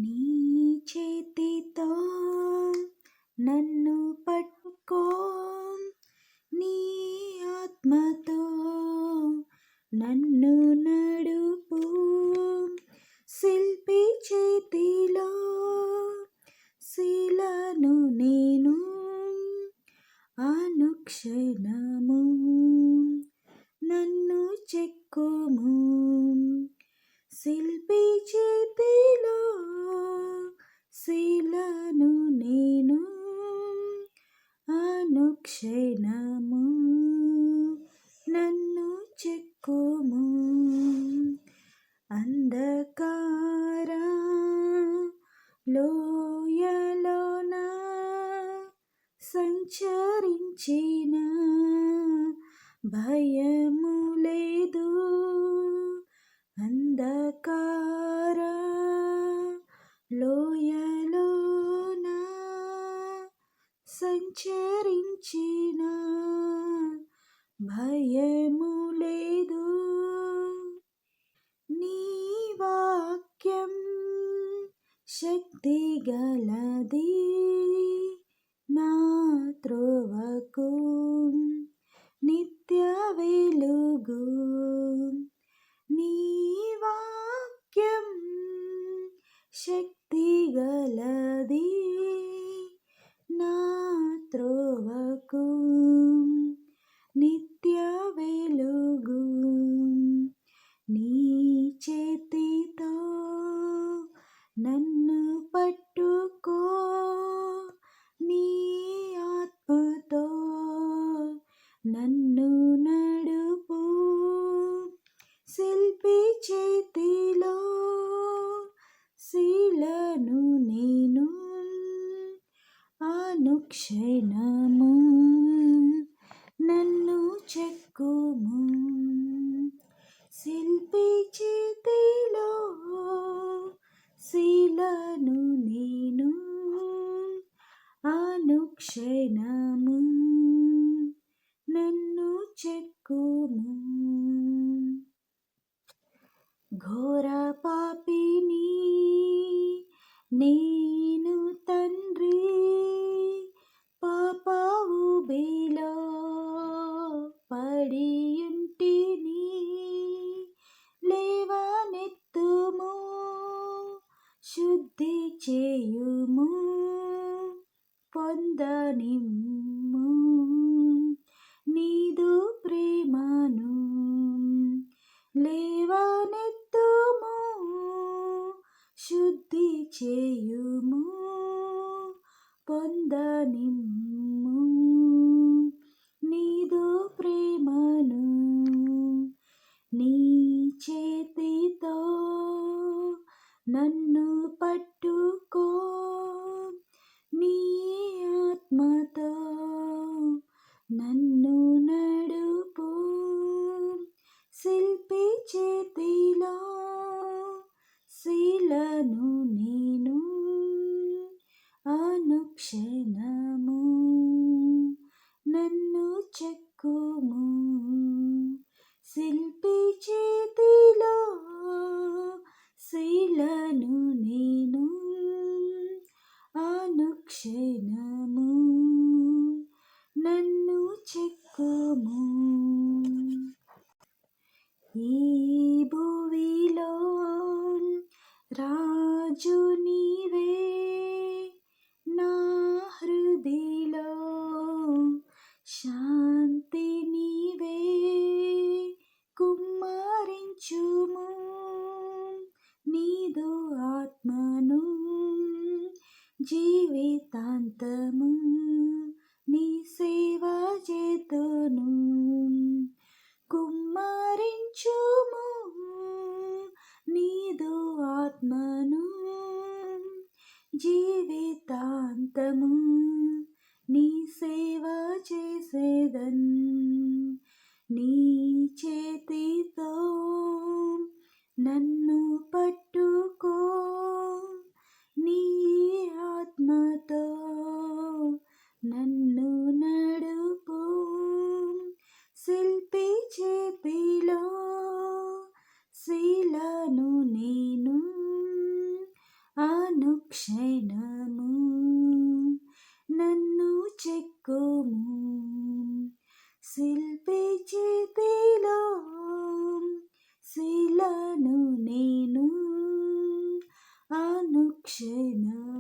నీ చేతితో నన్ను పట్టుకో, నీ ఆత్మతో నన్ను నడుపు. శిల్పి చేతిలో శిలను నేను, అనుక్షణము నన్ను చెక్కుము. శిల్పి చేతిలో శిలను నేను, అనుక్షణము నన్ను చెక్కుము. అంధకార లోయలోన సంచరించిన భయము లేదు. అంధకార లోయలోన సంచరించిన భయము లేదు. నీ వాక్యం శక్తి గలది, నా త్రోవకు నిత్య వెలుగు. నీ వాక్యం శక్తి గలది, నా త్రోవకు నిత్య వెలుగు. నీ చేతితో నన్ను పట్టుకో, నీ ఆత్మతో నన్ను నడుపు. శిల్పి చేతిలో శిలను నేను, అనుక్షణము నన్ను చెక్కుము. శిల్పి చేతిలో శిలను నేను, అనుక్షణము నన్ను చెక్కుము. ఘోర పాపిని నేను తండ్రి, పాప ఊబిలో పడియుంటిని. లేవనెత్తుము, శుద్ధి చేయుము, పొందనిమ్ము నీదు ప్రేమను. లేవనెత్తుము, శుద్ధి చేయుము, పొందనిమ్ము నీదు ప్రేమను. నీ చేతితో నన్ను పట్టుకో, నీ ఆత్మతో నన్ను నడుపు. శిల్పి చేతిలో శిలను నేను, అనుక్షణము నన్ను చెక్కుము. శిల్పి చేతిలో శిలను నేను, అనుక్షణము నన్ను చెక్కుము. ఈ భువిలో రాజు నీవే, నా హృదిలో శాంతి నీవే. కుమ్మరించుము నీదు ఆత్మను, జీవితాంతము నీ సేవ చేతును. కుమ్మరించుము నీదు ఆత్మను, జీవితాంతము నీ సేవ చేసేదన్. నీ చేతితో నన్ను పట్టుకో, నీ ఆత్మతో నన్ను నడుపు. శిల్పి చేతిలో శిలను నేను, అనుక్షణము నన్ను చెక్కుము. శిల్పి చేతిలో శిలను నేను అనుక్షణము